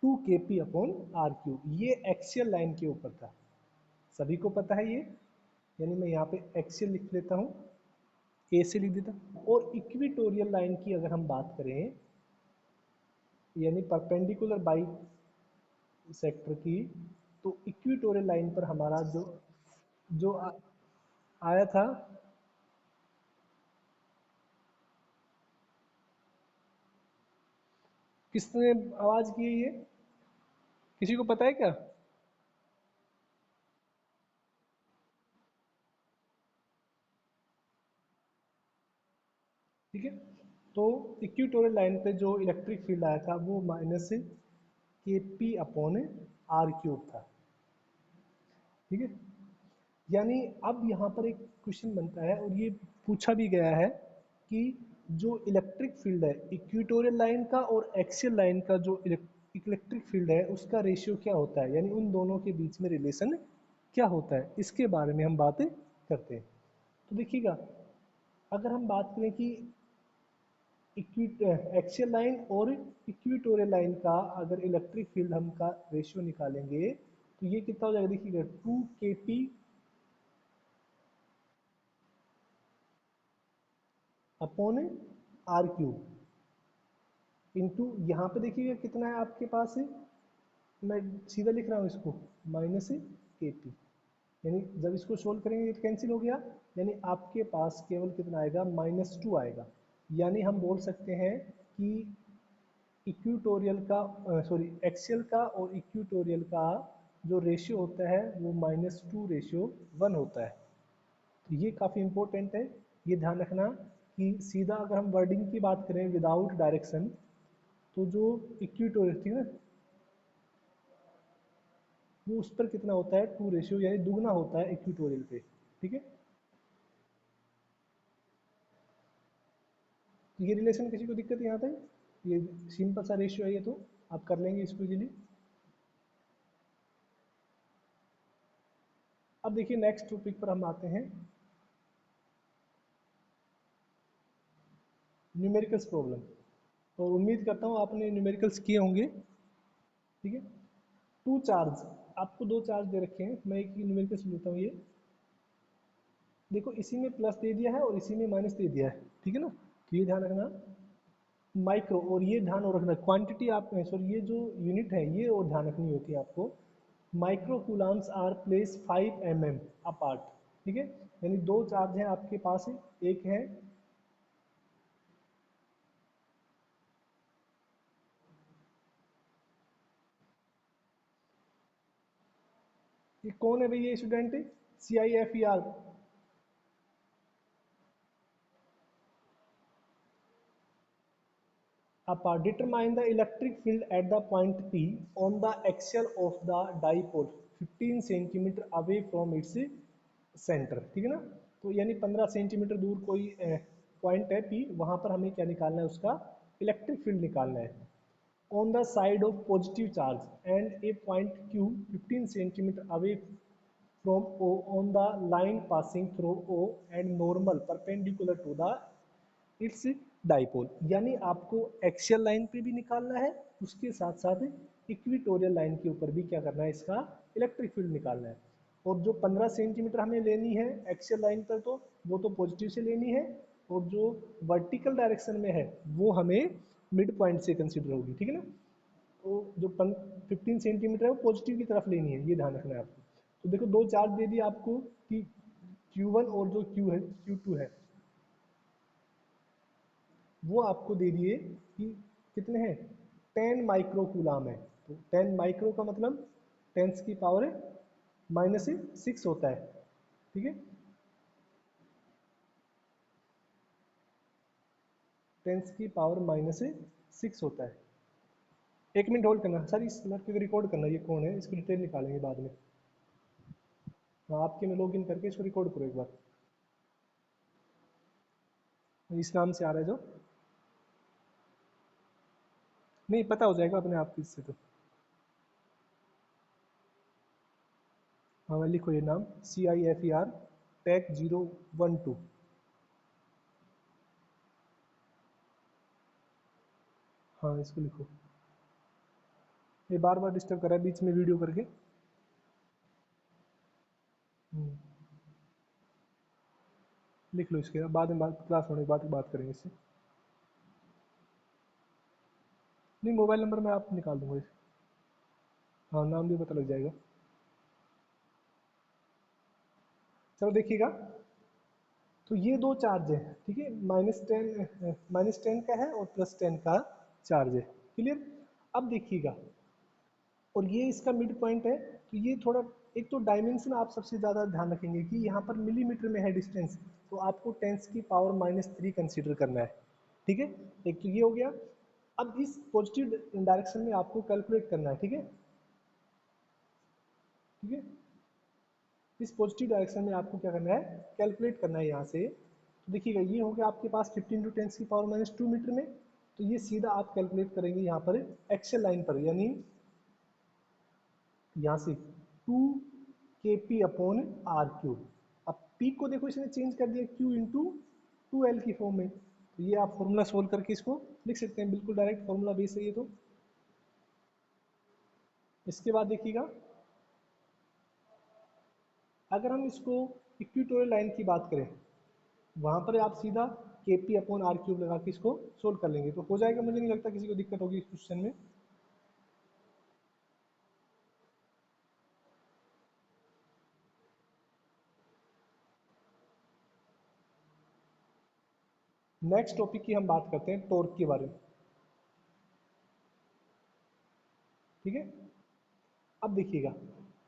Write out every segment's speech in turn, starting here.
2 kp/r³। ये axial line के ऊपर था, सभी को पता है ये, यानी मैं यहाँ पे एक्सियल लिख लेता हूँ, ए से लिख देता हूँ। और इक्विटोरियल लाइन की अगर हम बात करें, यानी परपेंडिकुलर बाई सेक्टर की, तो इक्विटोरियल लाइन पर हमारा जो जो आया था, किसने आवाज की है ये, किसी को पता है क्या? ठीक है, तो इक्विटोरियल लाइन पे जो इलेक्ट्रिक फील्ड आया था वो -kp/r³ था। ठीक है, यानी अब यहाँ पर एक क्वेश्चन बनता है और ये पूछा भी गया है कि जो इलेक्ट्रिक फील्ड है इक्वेटोरियल लाइन का और एक्सियल लाइन का, जो इलेक्ट्रिक फील्ड है उसका रेशियो क्या होता है, यानी उन दोनों के बीच में रिलेशन क्या होता है, इसके बारे में हम बातें करते हैं। तो देखिएगा, अगर हम बात करें कि एक्सियल लाइन और इक्वेटोरियल लाइन का अगर इलेक्ट्रिक फील्ड हम का रेशियो निकालेंगे तो ये कितना हो जाएगा, देखिएगा 2kp/r³ इंटू यहाँ पे देखिएगा कितना है आपके पास है, मैं सीधा लिख रहा हूँ इसको, -kp, यानी जब इसको सोल्व करेंगे ये कैंसिल हो गया, यानी आपके पास केवल कितना आएगा, -2 आएगा। यानी हम बोल सकते हैं कि इक्वेटोरियल का, सॉरी, एक्सियल का और इक्वेटोरियल का जो रेशियो होता है वो -2:1 होता है। तो ये काफ़ी इंपॉर्टेंट है, ये ध्यान रखना कि सीधा अगर हम वर्डिंग की बात करें विदाउट डायरेक्शन, तो जो इक्वेटोरियल थी ना, वो उस पर कितना होता है, 2 यानी दुगना होता है इक्वेटोरियल पे। ठीक है, तो ये रिलेशन किसी को दिक्कत है यहाँ तक, ये सिंपल सा रेशियो है, ये तो आप कर लेंगे इसको इजीली। अब देखिए नेक्स्ट टॉपिक पर हम आते हैं, न्यूमेरिकल्स प्रॉब्लम। तो उम्मीद करता हूँ आपने न्यूमेरिकल्स किए होंगे। ठीक है, टू चार्ज, आपको दो चार्ज दे रखे हैं, मैं एक न्यूमेरिकल्स लेता हूँ। ये देखो, इसी में प्लस दे दिया है और इसी में माइनस दे दिया है। ठीक है ना, तो ये ध्यान रखना, माइक्रो, और ये ध्यान और रखना क्वांटिटी, आप सॉरी ये जो यूनिट है ये और ध्यान रखनी होती है आपको। Micro coulombs are place 5 mm apart. ठीक है, यानी दो चार्ज हैं आपके पास, एक है, ये कौन है भाई, ये student CIFER, determine the electric field at the point P on the axial of the dipole 15 centimetre away from its centre. ठीक है ना, तो यानी 15 सेंटीमीटर दूर कोई पॉइंट है P, वहां पर हमें क्या निकालना है, उसका इलेक्ट्रिक फील्ड निकालना है। On the side of positive charge and A point Q 15 centimetre away from O on the line passing through O and normal perpendicular to the it's dipole. यानी आपको एक्सियल लाइन पे भी निकालना है, उसके साथ साथ इक्विटोरियल लाइन के ऊपर भी क्या करना है, इसका इलेक्ट्रिक फील्ड निकालना है। और जो 15 सेंटीमीटर हमें लेनी है एक्सियल लाइन पर, तो वो तो पॉजिटिव से लेनी है, और जो वर्टिकल डायरेक्शन में है वो हमें मिड पॉइंट से कंसिडर होगी। ठीक है ना, तो जो 15 सेंटीमीटर है वो पॉजिटिव की तरफ लेनी है, ये ध्यान रखना है आपको। तो देखो दो चार्ज दे दिया आपको कि Q1 और जो Q है, Q2 है, वो आपको दे दिए कि कितने हैं, 10 माइक्रो कूलाम है। तो 10 माइक्रो का मतलब 10 की पावर -6 होता है। ठीक है, 10 की पावर -6 होता है। एक मिनट होल्ड करना सर, इस लड़के को रिकॉर्ड करना, ये कौन है, इसकी डिटेल निकालेंगे बाद में। हाँ, आपके में लॉग इन करके इसको रिकॉर्ड करो एक बार, इस नाम से आ रहा है जो, नहीं पता हो जाएगा अपने आप इससे तो। हाँ, मैं लिखो ये नाम, CIFER टैक 012। हाँ, इसको लिखो। ये बार बार डिस्टर्ब कर रहा है बीच में वीडियो करके। लिख लो इसके बाद में, बात क्लास होने के बाद बात करेंगे इससे। नहीं, मोबाइल नंबर मैं आप निकाल दूंगा इसे। हाँ, नाम भी पता लग जाएगा। चलो देखिएगा, तो ये दो चार्ज है, ठीक है, -10 का है और +10 का चार्ज है। क्लियर। अब देखिएगा, और ये इसका मिड पॉइंट है, तो ये थोड़ा, एक तो डायमेंशन आप सबसे ज़्यादा ध्यान रखेंगे कि यहाँ पर मिलीमीटर में है डिस्टेंस, तो आपको 10⁻³ कंसीडर करना है, ठीक है। एक तो ये हो गया। अब इस पॉजिटिव डायरेक्शन में आपको कैलकुलेट करना है, ठीक है, ठीक है। इस पॉजिटिव डायरेक्शन में आपको क्या करना है, कैलकुलेट करना है यहाँ से। तो देखिएगा, ये हो गया आपके पास 15×10⁻² मीटर में। तो ये सीधा आप कैलकुलेट करेंगे यहाँ पर एक्सेल लाइन पर, यानी यहाँ से 2 kp/r³। अब पी को देखो इसने चेंज कर दिया Q×2L की फॉर्म में, तो ये आप फॉर्मूला सोल्व करके इसको लिख सकते हैं, बिल्कुल डायरेक्ट फॉर्मूला बेस है ये तो। इसके बाद देखिएगा, अगर हम इसको इक्वेटोरियल लाइन की बात करें, वहाँ पर आप सीधा kp/r³ लगा के इसको सोल्व कर लेंगे तो हो जाएगा। मुझे नहीं लगता किसी को दिक्कत होगी इस क्वेश्चन में। नेक्स्ट टॉपिक की हम बात करते हैं टॉर्क के बारे में, ठीक है। अब देखिएगा,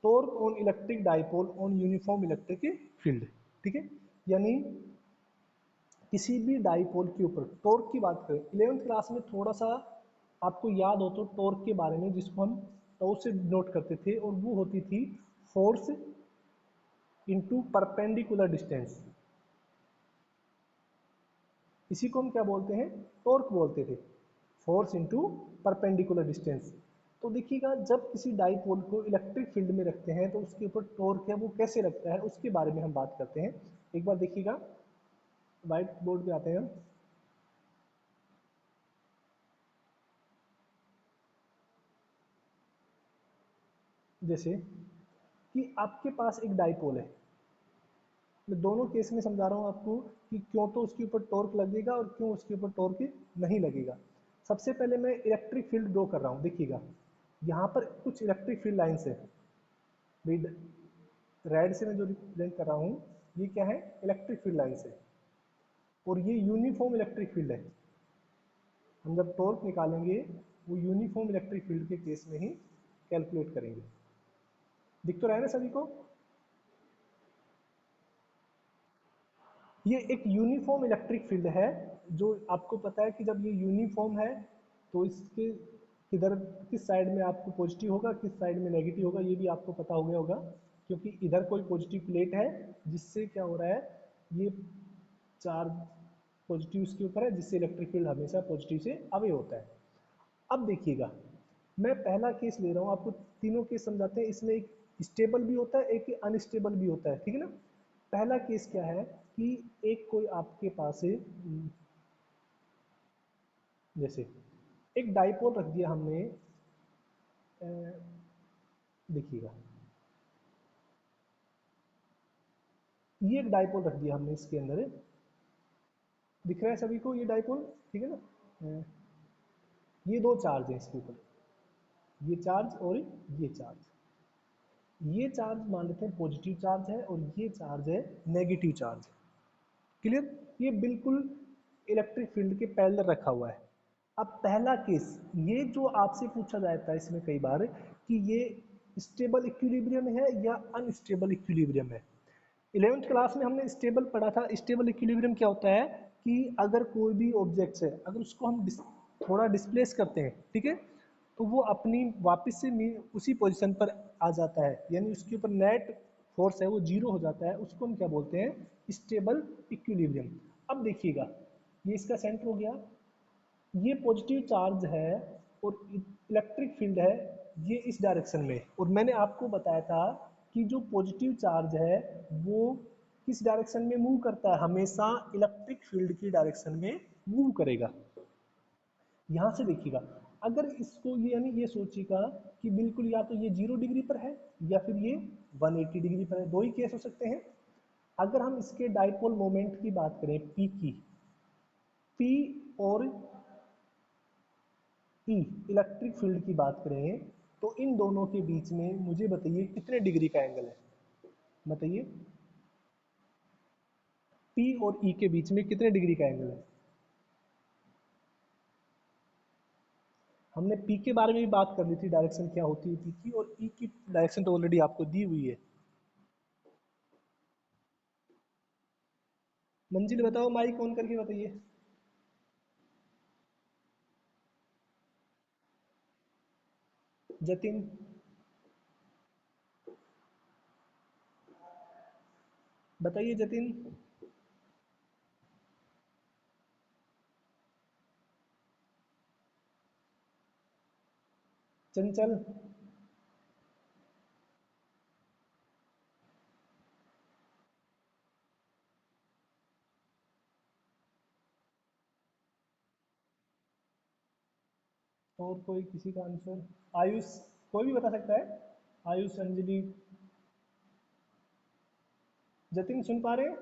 torque on electric dipole on uniform electric field, ठीक है, यानी किसी भी डाइपोल के ऊपर टॉर्क की बात करें। 11th क्लास में थोड़ा सा आपको याद हो तो टॉर्क के बारे में, जिसको हम टॉ से नोट करते थे, और वो होती थी फोर्स इनटू परपेंडिकुलर डिस्टेंस। इसी को हम क्या बोलते हैं, टॉर्क बोलते थे, फोर्स इनटू परपेंडिकुलर डिस्टेंस। तो देखिएगा, जब किसी डाइपोल को इलेक्ट्रिक फील्ड में रखते हैं तो उसके ऊपर टॉर्क है वो कैसे लगता है, उसके बारे में हम बात करते हैं। एक बार देखिएगा, व्हाइट बोर्ड पे आते हैं हम। जैसे कि आपके पास एक डाइपोल है, मैं दोनों केस में समझा रहा हूँ आपको कि क्यों तो उसके ऊपर टॉर्क लगेगा और क्यों उसके ऊपर टॉर्क नहीं लगेगा। सबसे पहले मैं इलेक्ट्रिक फील्ड ड्रॉ कर रहा हूँ, देखिएगा यहाँ पर कुछ इलेक्ट्रिक फील्ड लाइन्स है, रेड से मैं जो रिप्रेजेंट कर रहा हूँ, ये क्या है, इलेक्ट्रिक फील्ड लाइन्स है, और ये यूनिफॉर्म इलेक्ट्रिक फील्ड है। हम जब टॉर्क निकालेंगे वो यूनिफॉर्म इलेक्ट्रिक फील्ड के केस में ही कैलकुलेट करेंगे। दिख तो रहा है ना सभी को। ये एक यूनिफॉर्म इलेक्ट्रिक फील्ड है, जो आपको पता है कि जब ये यूनिफॉर्म है तो इसके किधर, किस साइड में आपको पॉजिटिव होगा, किस साइड में नेगेटिव होगा, ये भी आपको पता हो गया होगा, क्योंकि इधर कोई पॉजिटिव प्लेट है जिससे क्या हो रहा है, ये चार्ज पॉजिटिव इसके ऊपर है, जिससे इलेक्ट्रिक फील्ड हमेशा पॉजिटिव से अवे होता है। अब देखिएगा, मैं पहला केस ले रहा हूँ, आपको तीनों केस समझाते हैं। इसमें एक स्टेबल भी होता है, एक अनस्टेबल भी होता है, ठीक है ना। पहला केस क्या है कि एक कोई आपके पास है, जैसे एक डाइपोल रख दिया हमने, देखिएगा ये एक डाइपोल रख दिया हमने, इसके अंदर दिख रहा है सभी को ये डाइपोल, ठीक है ना। ये दो चार्ज है इसके ऊपर, ये चार्ज और ये चार्ज। ये चार्ज मान लेते हैं पॉजिटिव चार्ज है और ये चार्ज है नेगेटिव चार्ज। क्लियर। ये बिल्कुल इलेक्ट्रिक फील्ड के पैरेलल रखा हुआ है। अब पहला केस, ये जो आपसे पूछा जाता है इसमें कई बार कि ये स्टेबल इक्विलिब्रियम है या अनस्टेबल इक्विलिब्रियम है। 11th क्लास में हमने स्टेबल पढ़ा था। स्टेबल इक्विलिब्रियम क्या होता है कि अगर कोई भी ऑब्जेक्ट है, अगर उसको हम थोड़ा डिस्प्लेस करते हैं, ठीक है, तो वो अपनी वापस से उसी पोजीशन पर आ जाता है, यानी उसके ऊपर नेट फोर्स है वो जीरो हो जाता है, उसको हम क्या बोलते हैं, स्टेबल इक्विलिब्रियम। अब देखिएगा, ये इसका सेंटर हो गया, ये पॉजिटिव चार्ज है और इलेक्ट्रिक फील्ड है ये इस डायरेक्शन में, और मैंने आपको बताया था कि जो पॉजिटिव चार्ज है वो किस डायरेक्शन में मूव करता है, हमेशा इलेक्ट्रिक फील्ड की डायरेक्शन में मूव करेगा। यहाँ से देखिएगा, अगर इसको ये यानी ये सोचेगा कि बिल्कुल या तो ये 0 डिग्री पर है या फिर ये 180 डिग्री पर है, दो ही केस हो सकते हैं। अगर हम इसके डाइपोल मोमेंट की बात करें पी की, पी और ई इलेक्ट्रिक फील्ड की बात करें, तो इन दोनों के बीच में मुझे बताइए कितने डिग्री का एंगल है, बताइए। पी और ई के बीच में कितने डिग्री का एंगल है। हमने पी के बारे में भी बात कर ली थी, डायरेक्शन क्या होती है पी की, और ई की डायरेक्शन तो ऑलरेडी आपको दी हुई है। मंजिल बताओ, माइक ऑन करके बताइए। जतिन, बताइए जतिन। चंचल, और कोई किसी का आंसर? आयुष, कोई भी बता सकता है। आयुष, अंजलि, जतिन सुन पा रहे हैं?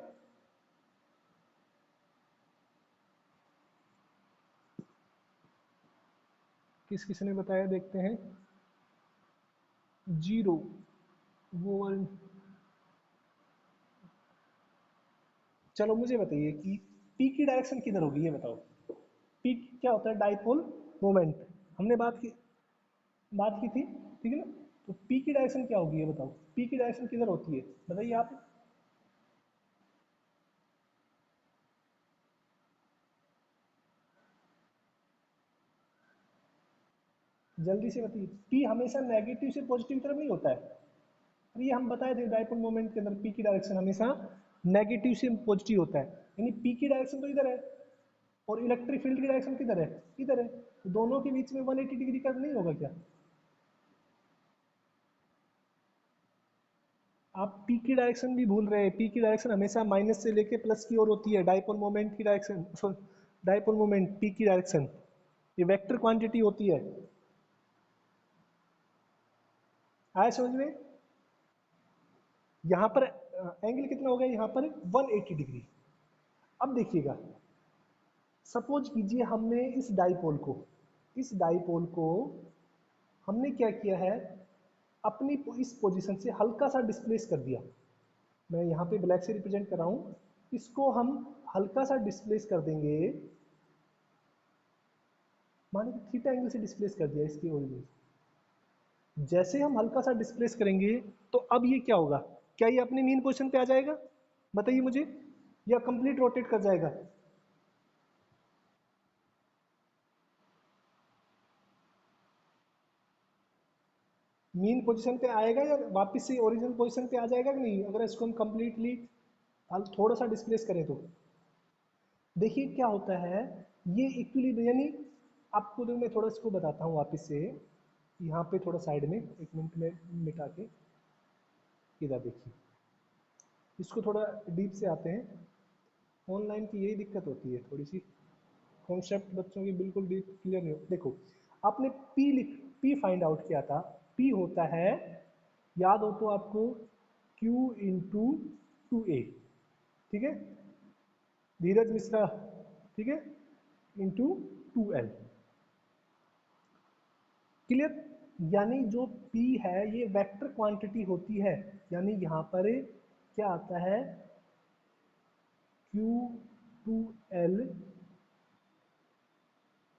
किस किसी ने बताया देखते हैं। जीरो, वो चलो मुझे बताइए कि पी की डायरेक्शन किधर होगी ये बताओ। पी क्या होता है? Dipole moment. हमने बात की थी, ठीक है ना। तो पी की डायरेक्शन क्या होगी ये बताओ, पी की डायरेक्शन किधर होती है, बताइए आप। जल्दी से बताइए। पी हमेशा नेगेटिव से पॉजिटिव तरफ नहीं होता है। और ये हम बताए थे डाइपोल मोमेंट के अंदर पी की डायरेक्शन हमेशा नेगेटिव से पॉजिटिव होता है, यानी पी की डायरेक्शन तो इधर है और इलेक्ट्रिक फील्ड की डायरेक्शन किधर है, इधर है। तो दोनों के बीच में 180 डिग्री का नहीं होगा क्या? आप पी की डायरेक्शन भी भूल रहे हैं। पी की डायरेक्शन हमेशा माइनस से लेके प्लस की ओर होती है। डाइपोल मोमेंट की डायरेक्शन, डाइपोल मोमेंट पी की डायरेक्शन ये वेक्टर क्वांटिटी होती है। आया समझ में? यहाँ पर एंगल कितना हो गया, यहाँ पर 180 डिग्री। अब देखिएगा, सपोज कीजिए हमने इस डाइपोल को हमने क्या किया है, अपनी इस पोजीशन से हल्का सा डिस्प्लेस कर दिया। मैं यहाँ पे ब्लैक से रिप्रेजेंट कर रहा हूँ। इसको हम हल्का सा डिस्प्लेस कर देंगे, माने कि थीटा एंगल से डिस्प्लेस कर दिया इसकी ओरिजिन। जैसे हम हल्का सा डिस्प्लेस करेंगे तो अब ये क्या होगा, क्या ये अपनी मीन पोजीशन पे आ जाएगा, बताइए मुझे, या कंप्लीट रोटेट कर जाएगा? मीन पोजीशन पे आएगा या वापस से ओरिजिनल पोजीशन पे आ जाएगा कि नहीं, अगर इसको हम कंप्लीटली थोड़ा सा डिस्प्लेस करें तो? देखिए क्या होता है, ये इक्विलिब्रियम यानी, आपको जो मैं थोड़ा इसको बताता हूँ वापस से, यहाँ पे थोड़ा साइड में 1 मिनट में मिटा के, इधर देखिए, इसको थोड़ा डीप से आते हैं। ऑनलाइन की यही दिक्कत होती है थोड़ी सी, कॉन्सेप्ट बच्चों की बिल्कुल डीप क्लियर नहीं हो। देखो, आपने पी फाइंड आउट किया था। पी होता है, याद हो तो आपको, Q इंटू 2A, ठीक है, धीरज मिश्रा, ठीक है, इंटू 2L, क्लियर। यानी जो P है ये वेक्टर क्वांटिटी होती है, यानी यहाँ पर क्या आता है, Q2L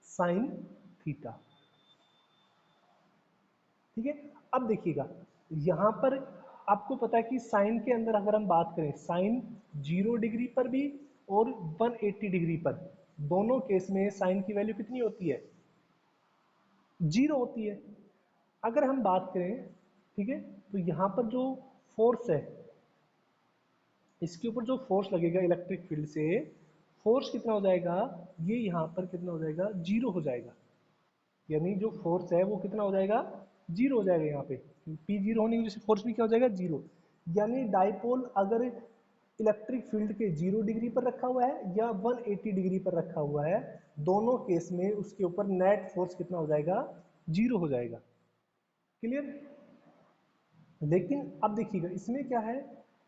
साइन थीटा, ठीक है। अब देखिएगा, यहाँ पर आपको पता है कि साइन के अंदर अगर हम बात करें, साइन 0 डिग्री पर भी और 180 डिग्री पर, दोनों केस में साइन की वैल्यू कितनी होती है, 0 होती है। अगर हम बात करें, ठीक है, तो यहाँ पर जो फोर्स है, इसके ऊपर जो फोर्स लगेगा इलेक्ट्रिक फील्ड से, फोर्स कितना हो जाएगा, ये यहाँ पर कितना हो जाएगा, 0 हो जाएगा। यानी जो फोर्स है वो कितना हो जाएगा, 0 हो जाएगा यहाँ पे। पी 0 होने की वजह से फोर्स भी क्या हो जाएगा, 0। यानी डाइपोल अगर इलेक्ट्रिक फील्ड के 0 डिग्री पर रखा हुआ है या 180 डिग्री पर रखा हुआ है, दोनों केस में उसके ऊपर नेट फोर्स कितना हो जाएगा, 0 हो जाएगा। क्लियर। लेकिन अब देखिएगा इसमें क्या है,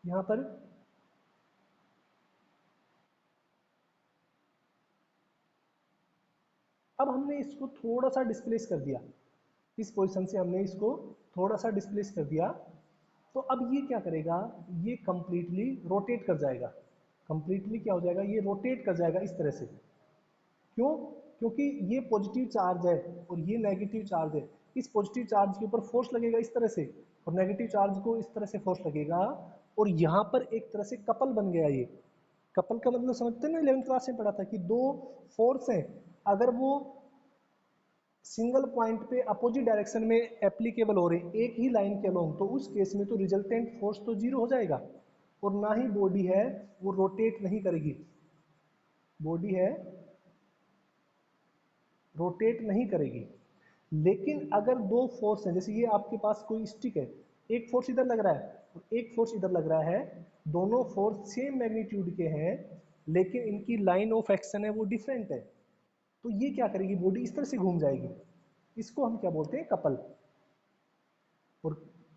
यहां पर अब हमने इसको थोड़ा सा डिस्प्लेस कर दिया, इस पोजीशन से हमने इसको थोड़ा सा डिस्प्लेस कर दिया, तो अब ये क्या करेगा, ये कंप्लीटली रोटेट कर जाएगा। कंप्लीटली क्या हो जाएगा, ये रोटेट कर जाएगा इस तरह से। क्यों? क्योंकि ये पॉजिटिव चार्ज है और ये नेगेटिव चार्ज है। इस पॉजिटिव चार्ज के ऊपर फोर्स लगेगा इस तरह से, और नेगेटिव चार्ज को इस तरह से फोर्स लगेगा, और यहाँ पर एक तरह से कपल बन गया ये। कपल का मतलब समझते हैं ना, 11th क्लास में पढ़ा था कि दो फोर्स हैं, अगर वो सिंगल पॉइंट पे अपोजिट डायरेक्शन में एप्लीकेबल हो रहे हैं एक ही लाइन के अलोंग, तो उस केस में तो रिजल्टेंट फोर्स तो 0 हो जाएगा, और ना ही बॉडी है वो रोटेट नहीं करेगी। बॉडी है रोटेट नहीं करेगी। लेकिन अगर दो फोर्स हैं, जैसे ये आपके पास कोई स्टिक है, एक फोर्स इधर लग रहा है और एक फोर्स इधर लग रहा है, दोनों फोर्स सेम मैग्नीट्यूड के हैं, लेकिन इनकी लाइन ऑफ एक्शन है वो डिफरेंट है, तो ये क्या करेगी, बॉडी इस तरह से घूम जाएगी। इसको हम क्या बोलते हैं, कपल। और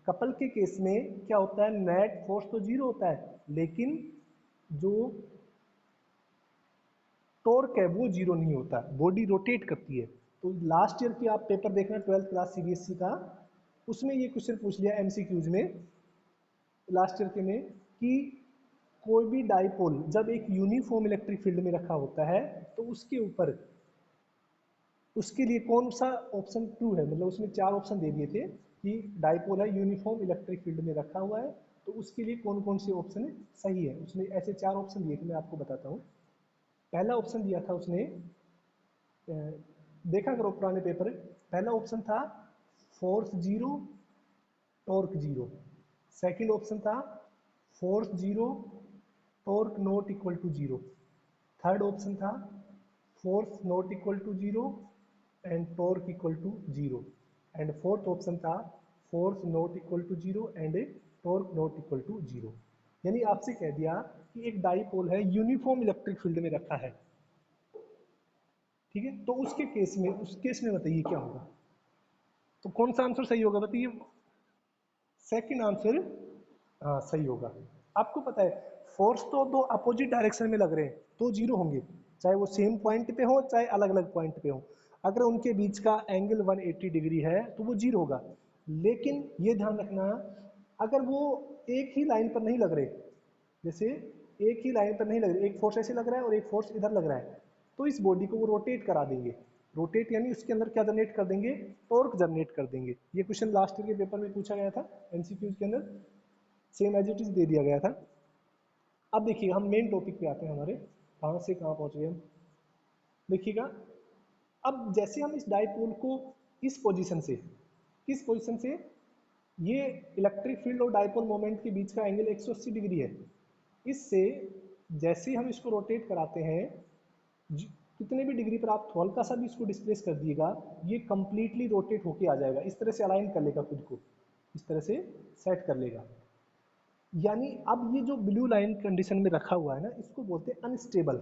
कपल के केस में क्या होता है, नेट फोर्स तो 0 होता है, लेकिन जो टॉर्क है वो 0 नहीं होता, बॉडी रोटेट करती है। तो लास्ट ईयर की आप पेपर देखना 12th क्लास सीबीएसई का, उसमें ये क्वेश्चन पूछ लिया एमसीक्यूज में, लास्ट ईयर के में, कि कोई भी डाइपोल जब एक यूनिफॉर्म इलेक्ट्रिक फील्ड में रखा होता है, तो उसके ऊपर उसके लिए कौन सा ऑप्शन ट्रू है, मतलब उसमें 4 ऑप्शन दे दिए थे कि डाइपोल है यूनिफॉर्म इलेक्ट्रिक फील्ड में रखा हुआ है, तो उसके लिए कौन कौन से ऑप्शन सही है। उसमें ऐसे 4 ऑप्शन दिए थे, मैं आपको बताता हूँ। पहला ऑप्शन दिया था उसने, देखा करो पुराने पेपर, पहला ऑप्शन था फोर्स 0 टॉर्क 0। सेकंड ऑप्शन था force 0 torque not equal to 0। Third option था force not equal to 0 and torque equal to 0। And fourth option था force not equal to 0 and torque not equal to 0। यानी आपसे कह दिया कि एक dipole है यूनिफॉर्म इलेक्ट्रिक फील्ड में रखा है, ठीक है, तो उसके केस में, उस केस में बताइए क्या होगा। तो कौन सा आंसर सही होगा बताइए। सेकंड आंसर हाँ सही होगा। आपको पता है फोर्स तो दो अपोजिट डायरेक्शन में लग रहे हैं तो 0 होंगे, चाहे वो सेम पॉइंट पे हो चाहे अलग अलग पॉइंट पे हो। अगर उनके बीच का एंगल 180 डिग्री है तो वो 0 होगा। लेकिन ये ध्यान रखना, अगर वो एक ही लाइन पर नहीं लग रहे, जैसे एक ही लाइन पर नहीं लग रहे, एक फोर्स ऐसे लग रहा है और एक फोर्स इधर लग रहा है, तो इस बॉडी को वो रोटेट करा देंगे। रोटेट यानी उसके अंदर क्या जनरेट कर देंगे, टॉर्क जनरेट कर देंगे। ये क्वेश्चन लास्ट ईयर के पेपर में पूछा गया था एमसीक्यूज के अंदर, सेम एज इट इज दे दिया गया था। अब देखिए हम मेन टॉपिक पे आते हैं हमारे, कहाँ से कहाँ पहुँच गए हम। देखिएगा, अब जैसे हम इस डाइपोल को इस पोजीशन से, किस पोजीशन से, ये इलेक्ट्रिक फील्ड और डाइपोल मोमेंट के बीच का एंगल 180 डिग्री है, इससे जैसे हम इसको रोटेट कराते हैं, कितने भी डिग्री पर आप हल्का सा भी इसको डिस्प्लेस कर दिएगा, ये कंप्लीटली रोटेट होके आ जाएगा, इस तरह से अलाइन कर लेगा खुद को, इस तरह से सेट कर लेगा। यानी अब ये जो ब्लू लाइन कंडीशन में रखा हुआ है ना, इसको बोलते हैं अनस्टेबल।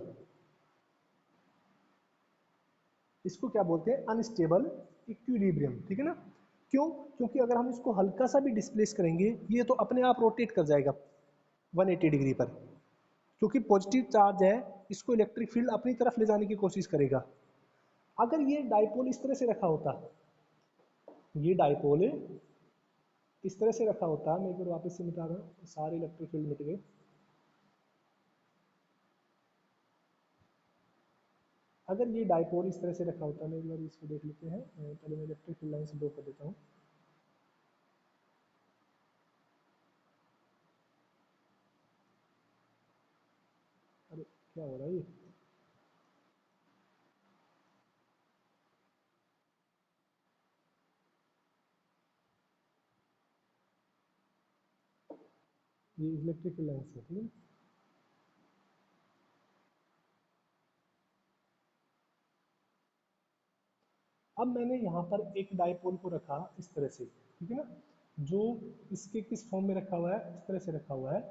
इसको क्या बोलते हैं, अनस्टेबल इक्विलिब्रियम, ठीक है ना। क्यों? क्योंकि अगर हम इसको हल्का सा भी डिस्प्लेस करेंगे, ये तो अपने आप रोटेट कर जाएगा 180 डिग्री पर, क्योंकि पॉजिटिव चार्ज है, इसको इलेक्ट्रिक फील्ड अपनी तरफ ले जाने की कोशिश करेगा। अगर ये डाइपोल इस तरह से रखा होता, ये डाइपोल इस तरह से रखा होता, मैं एक बार वापस से मिटा रहा हूँ, सारे इलेक्ट्रिक फील्ड मिट गए। अगर ये डाइपोल इस तरह से रखा होता, मैं एक बार इसको देख लेते हैं, पहले मैं इलेक्ट्रिक फील्ड लाइन से ड्रॉ कर देता हूँ। अरे क्या हो रहा है ये, इलेक्ट्रिक फील्ड लाइन से, ठीक है। अब मैंने यहाँ पर एक डाइपोल को रखा इस तरह से, ठीक है ना, जो इसके किस फॉर्म में रखा हुआ है, इस तरह से रखा हुआ है।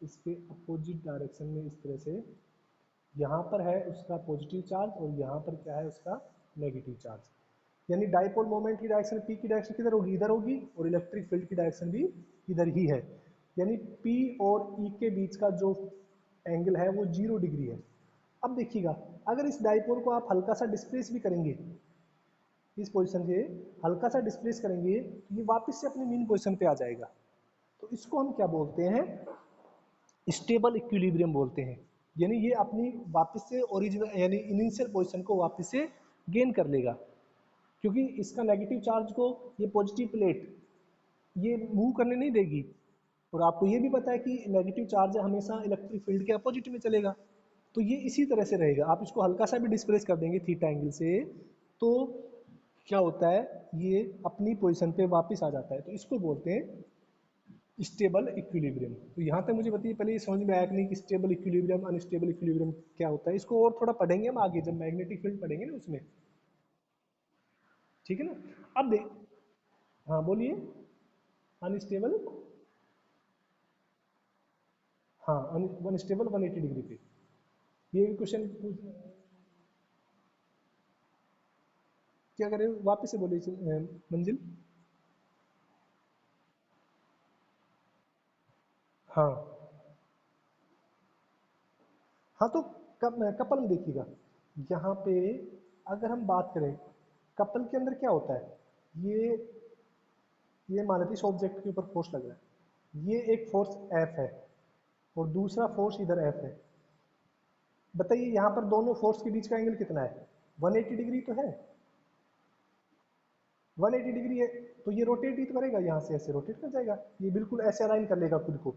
इसके अपोजिट डायरेक्शन में इस तरह से, यहाँ पर है उसका पॉजिटिव चार्ज और यहाँ पर क्या है उसका नेगेटिव चार्ज, यानी डाइपोल मोमेंट की डायरेक्शन पी की डायरेक्शन किधर होगी, इधर होगी, और इलेक्ट्रिक फील्ड की डायरेक्शन भी इधर ही है, यानी पी और ई के बीच का जो एंगल है वो 0 डिग्री है। अब देखिएगा, अगर इस डाइपोल को आप हल्का सा डिस्प्लेस भी करेंगे, इस पोजीशन से हल्का सा डिस्प्लेस करेंगे तो ये वापस से अपनी मीन पोजीशन पे आ जाएगा। तो इसको हम क्या बोलते हैं, स्टेबल इक्विलिब्रियम बोलते हैं, यानी ये अपनी वापस से ओरिजिनल यानी इनिशियल पोजीशन को वापस से गेन कर लेगा, क्योंकि इसका नेगेटिव चार्ज को ये पॉजिटिव प्लेट ये मूव करने नहीं देगी। और आपको ये भी पता है कि नेगेटिव चार्ज हमेशा इलेक्ट्रिक फील्ड के अपोजिट में चलेगा, तो ये इसी तरह से रहेगा। आप इसको हल्का सा भी डिस्प्लेस कर देंगे थीटा एंगल से, तो क्या होता है, ये अपनी पोजीशन पे वापस आ जाता है, तो इसको बोलते हैं स्टेबल इक्विलिब्रियम। तो यहाँ तक मुझे बताइए, पहले ये समझ में आया कि नहीं कि स्टेबल इक्विलिब्रियम अनस्टेबल इक्विलिब्रियम क्या होता है, इसको और थोड़ा पढ़ेंगे हम आगे जब मैग्नेटिक फील्ड पढ़ेंगे ना उसमें, ठीक है ना। अब देख, हाँ बोलिए, अनस्टेबल, हाँ अनस्टेबल 180 डिग्री पे, ये भी क्वेश्चन क्या करें, वापस से बोलिए मंजिल। हाँ हाँ, तो कपल में देखिएगा, यहाँ पे अगर हम बात करें कपल के अंदर क्या होता है, ये ये मान लेते इस ऑब्जेक्ट के ऊपर फोर्स लग रहा है, ये एक फोर्स एफ है और दूसरा फोर्स इधर एफ है। बताइए यहाँ पर दोनों फोर्स के बीच का एंगल कितना है, 180 डिग्री तो है, 180 डिग्री है, तो ये रोटेट ही तो करेगा, यहाँ से ऐसे रोटेट कर जाएगा, ये बिल्कुल ऐसे अलाइन कर लेगा खुद को,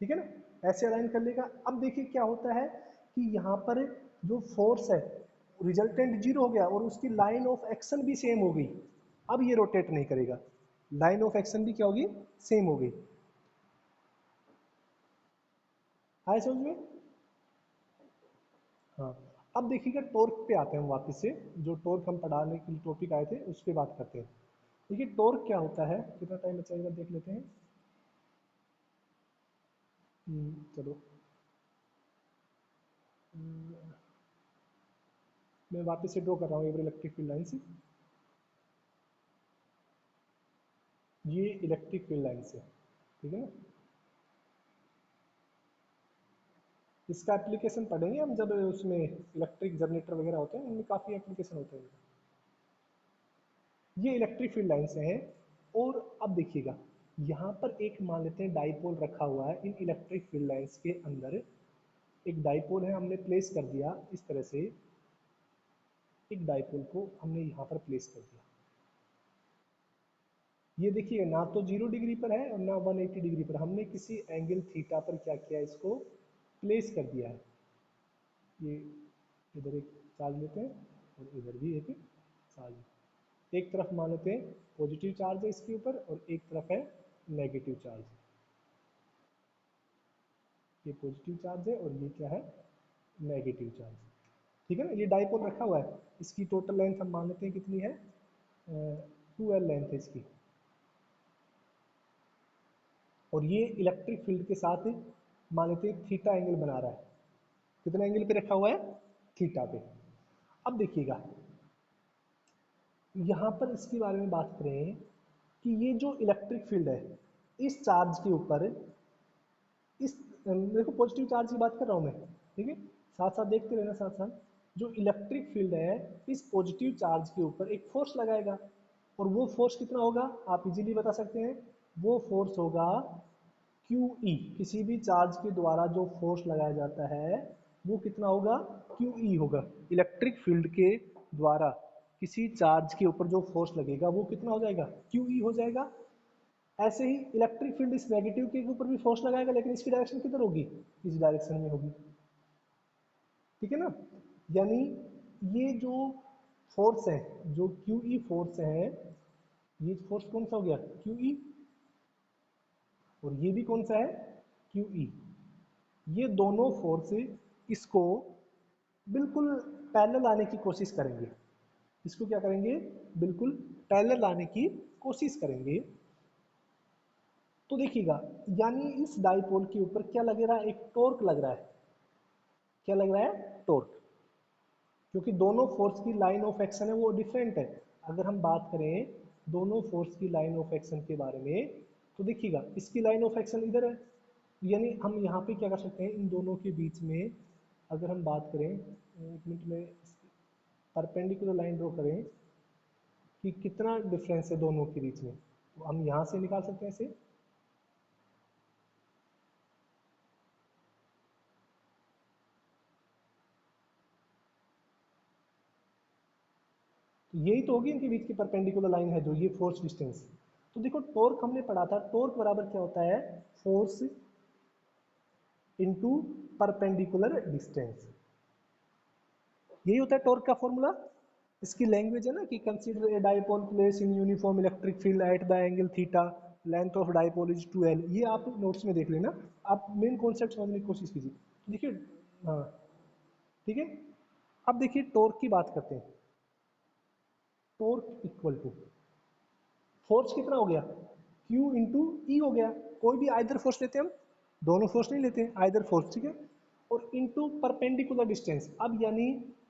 ठीक है ना, ऐसे अलाइन कर लेगा। अब देखिए क्या होता है कि यहाँ पर जो फोर्स है रिजल्टेंट जीरो हो गया और उसकी लाइन ऑफ एक्शन भी सेम हो गई, अब ये रोटेट नहीं करेगा, लाइन ऑफ एक्शन भी क्या होगी, सेम हो गई। आए समझ में। हाँ, अब देखिएगा टॉर्क पे आते हैं हम वापस से, जो टॉर्क हम पढ़ाने के लिए टॉपिक आए थे उस पर बात करते हैं। देखिए टॉर्क क्या होता है, कितना टाइम बचा है देख लेते हैं। चलो, हम्म, मैं वापस से ड्रॉ कर रहा हूँ एक इलेक्ट्रिक फील्ड लाइन से, ये इलेक्ट्रिक फील्ड लाइन से, ठीक है ना। इसका एप्लीकेशन पढ़ेंगे हम जब उसमें इलेक्ट्रिक जनरेटर वगैरह होते हैं, उनमें काफ़ी एप्लीकेशन होते हैं। ये इलेक्ट्रिक फील्ड लाइन से हैं। और अब देखिएगा, यहाँ पर एक मान लेते हैं डाइपोल रखा हुआ है, इन इलेक्ट्रिक फील्ड लाइंस के अंदर एक डाइपोल है, हमने प्लेस कर दिया इस तरह से, एक डाइपोल को हमने यहाँ पर प्लेस कर दिया। ये देखिए ना तो 0 डिग्री पर है और ना 180 डिग्री पर, हमने किसी एंगल थीटा पर क्या किया, इसको प्लेस कर दिया है। ये इधर एक चार्ज लेते हैं और इधर भी एक चार्ज, एक तरफ मान लेते हैं पॉजिटिव चार्ज है इसके ऊपर और एक तरफ है नेगेटिव चार्ज, ये पॉजिटिव चार्ज है और ये क्या है, नेगेटिव चार्ज, ठीक है ना। ये डाइपोल रखा हुआ है, इसकी टोटल लेंथ हम मान लेते हैं कितनी है, 2L लेंथ है इसकी, और ये इलेक्ट्रिक फील्ड के साथ मान लेते हैं थीटा एंगल बना रहा है, कितना एंगल पे रखा हुआ है, थीटा पे। अब देखिएगा यहाँ पर इसके बारे में बात करें कि ये जो इलेक्ट्रिक फील्ड है इस चार्ज के ऊपर, इस देखो पॉजिटिव चार्ज की बात कर रहा हूँ मैं, ठीक है, साथ साथ देखते रहना साथ साथ, जो इलेक्ट्रिक फील्ड है इस पॉजिटिव चार्ज के ऊपर एक फोर्स लगाएगा, और वो फोर्स कितना होगा आप इजीली बता सकते हैं, वो फोर्स होगा QE, किसी भी चार्ज के द्वारा जो फोर्स लगाया जाता है वो कितना होगा, QE होगा, इलेक्ट्रिक फील्ड के द्वारा किसी चार्ज के ऊपर जो फोर्स लगेगा वो कितना हो जाएगा, QE हो जाएगा। ऐसे ही इलेक्ट्रिक फील्ड इस नेगेटिव के ऊपर भी फोर्स लगाएगा, लेकिन इसकी डायरेक्शन किधर होगी, इस डायरेक्शन में होगी, ठीक है ना। यानी ये जो फोर्स है, जो QE फोर्स है, ये फोर्स कौन सा हो गया, QE, और ये भी कौन सा है, QE। ये दोनों फोर्स इसको बिल्कुल पैरेलल लाने की कोशिश करेंगे, इसको क्या करेंगे, बिल्कुल पैरेलल लाने की कोशिश करेंगे। तो देखिएगा, यानी इस डाइपोल के ऊपर क्या लग रहा है, एक टॉर्क लग रहा है। क्या लग रहा है, टॉर्क, क्योंकि दोनों फोर्स की लाइन ऑफ एक्शन है वो डिफरेंट है। अगर हम बात करें दोनों फोर्स की लाइन ऑफ एक्शन के बारे में, तो देखिएगा इसकी लाइन ऑफ एक्शन इधर है, यानी हम यहाँ पे क्या कर सकते हैं, इन दोनों के बीच में अगर हम बात करें, एक मिनट में परपेंडिकुलर लाइन ड्रॉ करें कि कितना डिफरेंस है दोनों के बीच में, तो हम यहाँ से निकाल सकते हैं इसे। तो यही तो होगी इनके बीच की परपेंडिकुलर लाइन है जो ये फोर्स डिस्टेंस। तो देखो टॉर्क हमने पढ़ा था, टॉर्क बराबर क्या होता है, फोर्स इनटू परपेंडिकुलर डिस्टेंस, यही होता है टॉर्क का फॉर्मूला। इसकी लैंग्वेज है ना कि consider a dipole place in uniform electric field at the angle theta, length of dipole is 2l। ये आप नोट्स में देख लेना, आप मेन कॉन्सेप्ट समझने की कोशिश कीजिए। तो देखिए, हाँ ठीक है, अब देखिए टॉर्क की बात करते हैं। टॉर्क इक्वल टू फोर्स कितना हो गया, Q इंटू ई हो गया। कोई भी आइदर फोर्स लेते हैं हम, दोनों फोर्स नहीं लेते हैं, आइदर फोर्स, ठीक है। और इंटू परपेंडिकुलर डिस्टेंस, अब यानी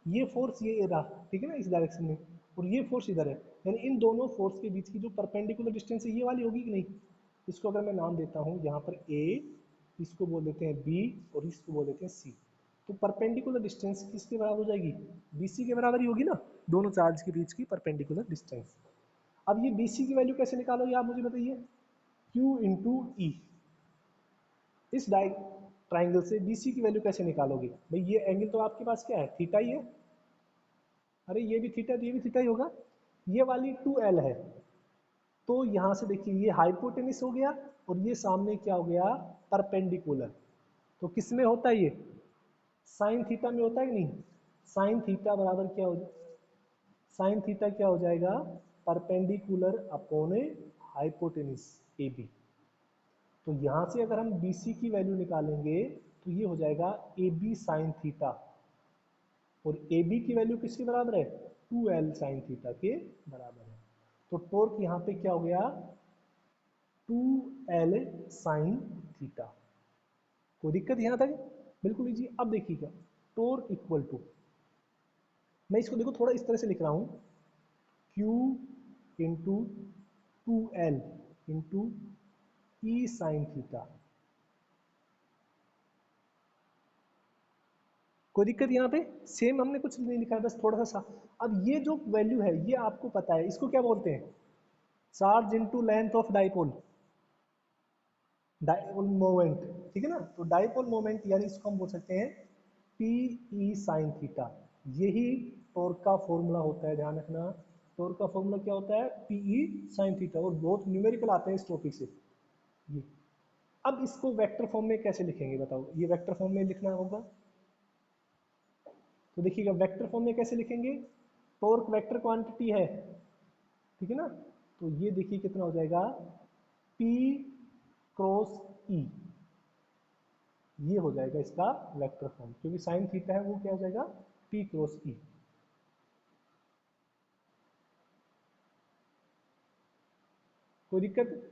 ये फोर्स ये रहा, ठीक है ना, इस डायरेक्शन में, और ये फोर्स इधर है, यानी इन दोनों फोर्स के बीच की जो परपेंडिकुलर डिस्टेंस है ये वाली होगी कि नहीं। इसको अगर मैं नाम देता हूँ यहाँ पर A, इसको बोल देते हैं B, और इसको बोल देते हैं C। तो परपेंडिकुलर डिस्टेंस किसके बराबर हो जाएगी, BC के बराबर ही होगी ना, दोनों चार्ज के बीच की परपेंडिकुलर डिस्टेंस। अब ये BC की वैल्यू कैसे निकालोगे आप मुझे बताइए, Q इंटू ई, इस ट्राइंगल से BC की वैल्यू कैसे निकालोगे, भाई ये एंगल तो आपके पास क्या है, थीटा ही है, अरे ये भी थीटा, ये भी थीटा ही होगा, ये वाली 2l है। तो यहाँ से देखिए ये हाइपोटेनिस हो गया, और ये सामने क्या हो गया, परपेंडिकुलर। तो किस में होता है ये, साइन थीटा में होता है कि नहीं, साइन थीटा बराबर क्या हो, साइन थीटा क्या हो जाएगा, perpendicular upon hypotenuse A B. तो यहाँ से अगर हम BC की वैल्यू निकालेंगे तो ये हो जाएगा AB साइन थीटा, और AB की वैल्यू किसके बराबर है, 2l साइन थीटा के बराबर है। तो टॉर्क यहाँ पे क्या हो गया, 2l साइन थीटा। कोई दिक्कत यहाँ तक, बिल्कुल इजी। अब देखिएगा टॉर्क इक्वल टू, मैं इसको देखो थोड़ा इस तरह से लिख रहा हूँ, Q इंटू 2l इंटू ई साइन थीटा। कोई दिक्कत यहाँ पे, सेम हमने कुछ नहीं लिखा है, बस थोड़ा सा। अब ये जो वैल्यू है ये आपको पता है, इसको क्या बोलते हैं, charge into length of dipole, dipole moment, ठीक है ना। तो डाइपोल मोमेंट यानी इसको हम बोल सकते हैं पी ई साइन थीटा। यही टॉर्क का फॉर्मूला होता है, ध्यान रखना। टॉर्क का फॉर्मूला क्या होता है, पी ई साइन थीटा, और बहुत न्यूमेरिकल आते हैं इस टॉपिक से ये। अब इसको वेक्टर फॉर्म में कैसे लिखेंगे बताओ, ये वेक्टर फॉर्म में लिखना होगा। तो देखिएगा वेक्टर फॉर्म में कैसे लिखेंगे, टॉर्क वेक्टर क्वांटिटी है, ठीक है ना। तो ये देखिए कितना हो जाएगा, P क्रॉस E, ये हो जाएगा इसका वेक्टर फॉर्म, क्योंकि साइन थीटा है वो क्या हो जाएगा, P क्रॉस E। कोई दिक्कत,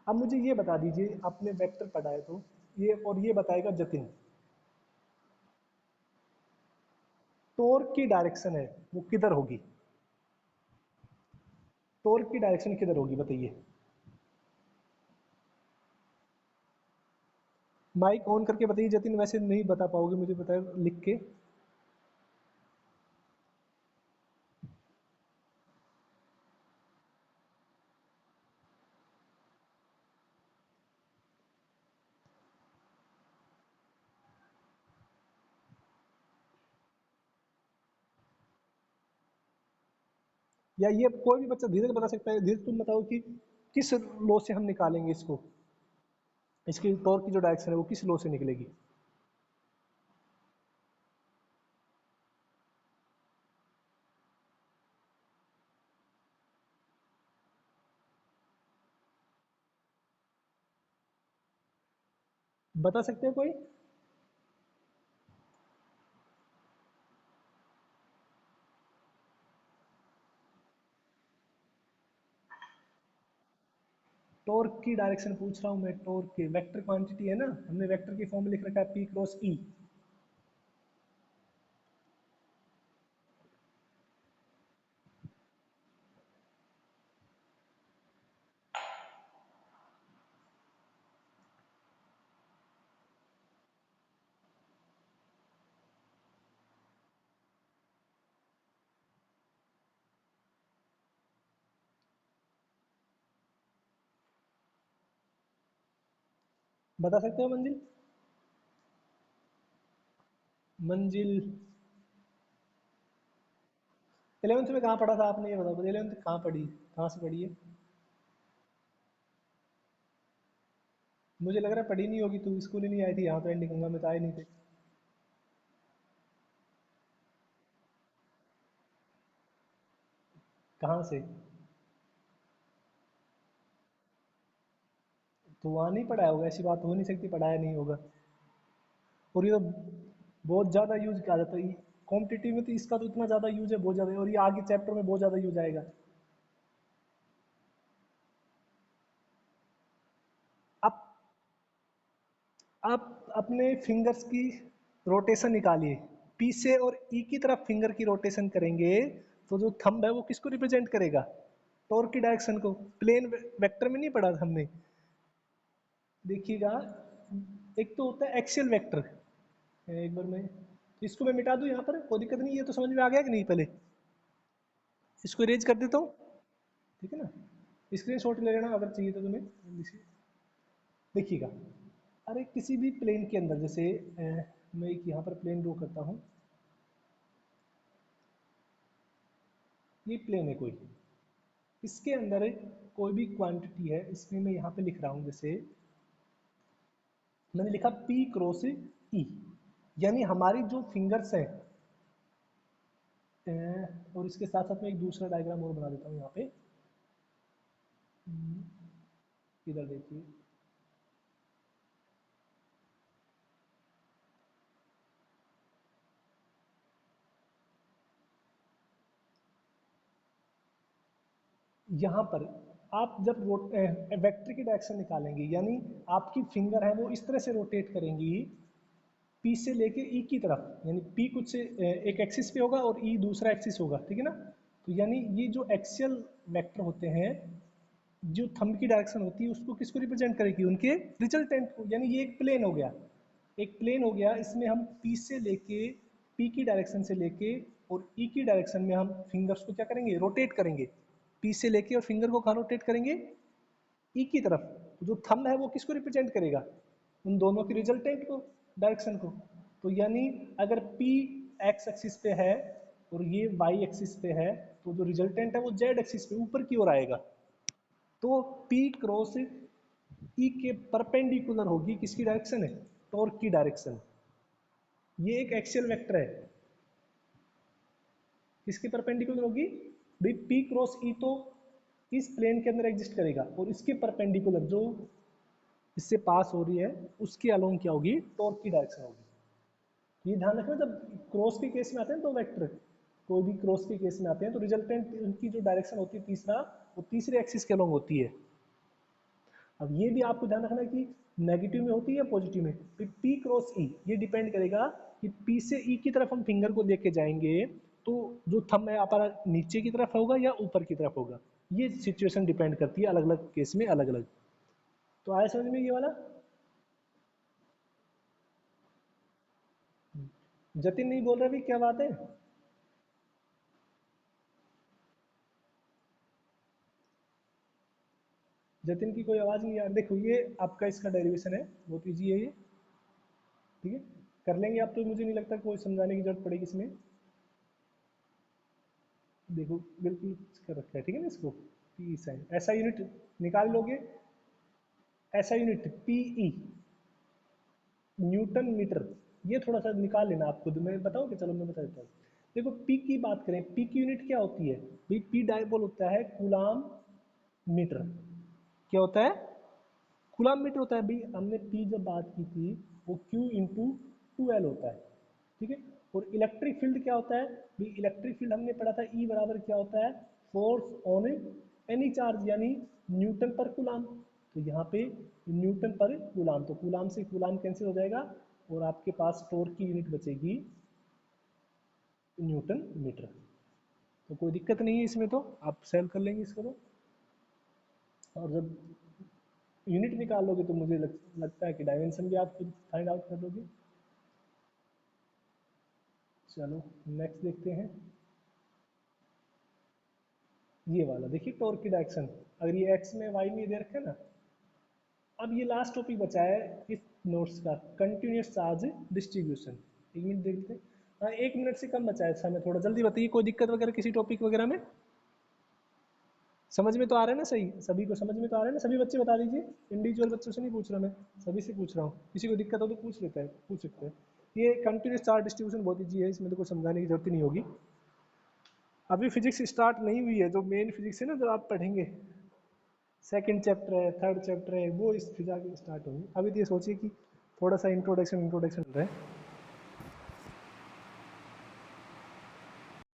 अब मुझे ये बता दीजिए, आपने वेक्टर पढ़ा है तो ये, और ये बताएगा जतिन, टॉर्क की डायरेक्शन है वो किधर होगी, टॉर्क की डायरेक्शन किधर होगी बताइए। माइक ऑन करके बताइए जतिन, वैसे नहीं बता पाओगे मुझे, बताए लिख के। या ये कोई भी बच्चा धीरज बता सकता है, धीरज तुम बताओ कि किस लॉ से हम निकालेंगे इसको, इसकी टॉर्क की जो डायरेक्शन है वो किस लॉ से निकलेगी। बता सकते हैं कोई, टॉर्क की डायरेक्शन पूछ रहा हूँ मैं, टॉर्क की वेक्टर क्वांटिटी है ना, हमने वेक्टर की फॉर्म में लिख रखा है पी क्रॉस ई। बता सकते हो मंजिल? मंजिल 11th में कहाँ पढ़ा था आपने, ये बताओ, 11th कहाँ पढ़ी, कहाँ से पढ़ी है? मुझे लग रहा है पढ़ी नहीं होगी, तू स्कूल ही नहीं आई थी, यहाँ तो एंडिंग में तो आए नहीं थे। कहाँ से? तो वहाँ नहीं पढ़ाया होगा, ऐसी बात हो नहीं सकती, पढ़ाया नहीं होगा। और ये तो बहुत ज़्यादा यूज किया जाता है कॉम्पिटिटिव में, तो इसका तो इतना ज़्यादा यूज है, बहुत ज़्यादा, और ये आगे चैप्टर में बहुत ज़्यादा यूज आएगा। अब आप अपने फिंगर्स की रोटेशन निकालिए, पी से और ई की तरफ फिंगर की रोटेशन करेंगे, तो जो थंब है वो किसको रिप्रेजेंट करेगा? टॉर्क की डायरेक्शन को। प्लेन वेक्टर में नहीं पढ़ा था हमने? देखिएगा, एक तो होता है एक्सियल वेक्टर, एक बार मैं इसको मैं मिटा दूं यहाँ पर, कोई दिक्कत नहीं, ये तो समझ में आ गया कि नहीं? पहले इसको इरेज कर देता हूँ, ठीक है ना? स्क्रीन शॉट ले लेना अगर चाहिए तो तुम्हें। देखिएगा, अरे किसी भी प्लेन के अंदर, जैसे मैं एक यहाँ पर प्लेन ड्रॉ करता हूँ, ये प्लेन है कोई, इसके अंदर कोई भी क्वांटिटी है, इसमें मैं यहाँ पे लिख रहा हूँ, जैसे मैंने लिखा पी क्रॉस ई, यानी हमारी जो फिंगर्स हैं, और इसके साथ साथ मैं एक दूसरा डायग्राम और बना देता हूँ यहाँ पे। इधर देखिए, यहाँ पर आप जब वेक्टर की डायरेक्शन निकालेंगे, यानी आपकी फिंगर है वो इस तरह से रोटेट करेंगी, पी से लेके ई की तरफ, यानी पी कुछ एक एक्सिस पे होगा और ई दूसरा एक्सिस होगा, ठीक है ना? तो यानी ये जो एक्सियल वेक्टर होते हैं, जो थंब की डायरेक्शन होती है, उसको किसको रिप्रेजेंट करेगी? उनके रिजल्टेंट को। यानी ये एक प्लेन हो गया, एक प्लेन हो गया, इसमें हम पी से लेके, पी की डायरेक्शन से लेके और ई की डायरेक्शन में हम फिंगर्स को क्या करेंगे? रोटेट करेंगे। पी से लेके और फिंगर को कहाँ रोटेट करेंगे? ई की तरफ। तो जो थंब है वो किसको रिप्रेजेंट करेगा? उन दोनों की रिजल्टेंट को, डायरेक्शन को। तो यानी अगर पी एक्स एक्सिस पे है और ये वाई एक्सिस पे है, तो जो रिजल्टेंट है वो जेड एक्सिस पे ऊपर की ओर आएगा। तो पी क्रॉस ई के परपेंडिकुलर होगी, किसकी डायरेक्शन है? टॉर्क की डायरेक्शन। ये एक एक्सियल वेक्टर है, किसके परपेंडिकुलर होगी? भाई पी क्रॉस ई तो इस प्लेन के अंदर एग्जिस्ट करेगा, और इसके परपेंडिकुलर जो इससे पास हो रही है, उसके अलोंग क्या होगी? टॉर्क की डायरेक्शन होगी। ये ध्यान रखना, जब क्रॉस के केस में आते हैं दो वेक्टर, कोई भी क्रॉस के केस में आते हैं, तो रिजल्टेंट उनकी जो डायरेक्शन होती है तीसरा, वो तीसरे एक्सिस के अलोंग होती है। अब ये भी आपको ध्यान रखना कि नेगेटिव में होती है या पॉजिटिव में। पी क्रॉस ई, ये डिपेंड करेगा कि पी से ई की तरफ हम फिंगर को लेके जाएंगे, तो जो थंब है हमारा नीचे की तरफ होगा या ऊपर की तरफ होगा। ये सिचुएशन डिपेंड करती है, अलग अलग केस में अलग अलग। तो आया समझ में ये वाला? जतिन नहीं बोल रहा भी, क्या बात है? जतिन की कोई आवाज़ नहीं आ रही। देखो ये आपका इसका डेरिवेशन है, बहुत ईजी है ये, ठीक है, कर लेंगे आप, तो मुझे नहीं लगता कोई समझाने की जरूरत पड़ेगी इसमें। देखो बिल्कुल कर रखा है, ठीक है ना इसको, पी साइन, ऐसा यूनिट निकाल लोगे, ऐसा unit P E, newton metre, ये थोड़ा सा निकाल लेना आप खुद, मैं बताऊँ कि? चलो मैं बता देता हूँ। देखो पी की बात करें, पी की यूनिट क्या होती है भाई? पी डायपोल होता है कूलाम मीटर। क्या होता है? कूलाम मीटर होता है भाई। हमने पी जब बात की थी, वो क्यू इंटू टू एल होता है, ठीक है। और इलेक्ट्रिक फील्ड क्या होता है भाई? इलेक्ट्रिक फील्ड हमने पढ़ा था, ई बराबर क्या होता है? फोर्स ऑन एनी चार्ज, यानी न्यूटन पर कूलाम। तो यहाँ पे न्यूटन पर कूलाम, तो कूलाम से कूलाम कैंसिल हो जाएगा और आपके पास टॉर्क की यूनिट बचेगी न्यूटन मीटर। तो कोई दिक्कत नहीं है इसमें, तो आप सॉल्व कर लेंगे इसको तो। और जब यूनिट निकालोगे तो मुझे लगता है कि डायमेंशन भी आप खुद फाइंड आउट कर लोगे। चलो नेक्स्ट देखते हैं। ये वाला देखिए, टॉर्क की डायरेक्शन, अगर ये एक्स में वाई में दे रखा है ना। अब ये लास्ट टॉपिक बचा है इस नोट्स का, कंटिन्यूस चार्ज डिस्ट्रीब्यूशन। एक मिनट देखते हैं। हाँ, 1 मिनट से कम बचा है समय, थोड़ा जल्दी बताइए, कोई दिक्कत वगैरह किसी टॉपिक वगैरह में? समझ में तो आ रहा है ना? सही, सभी को समझ में तो आ रहा है ना? सभी बच्चे बता दीजिए, इंडिविजुअल बच्चों से नहीं पूछ रहा मैं, सभी से पूछ रहा हूँ। किसी को दिक्कत हो तो पूछ सकते हैं। ये कंटिन्यूस चार्ज डिस्ट्रीब्यूशन बहुत ईजी है, इसमें तो कुछ समझाने की जरूरत ही नहीं होगी। अभी फिजिक्स स्टार्ट नहीं हुई है, जो मेन फिजिक्स है ना, जो आप पढ़ेंगे, सेकंड चैप्टर है, थर्ड चैप्टर है, वो इस फिजा के स्टार्ट होंगे। अभी तो ये सोचिए कि थोड़ा सा इंट्रोडक्शन रहा है।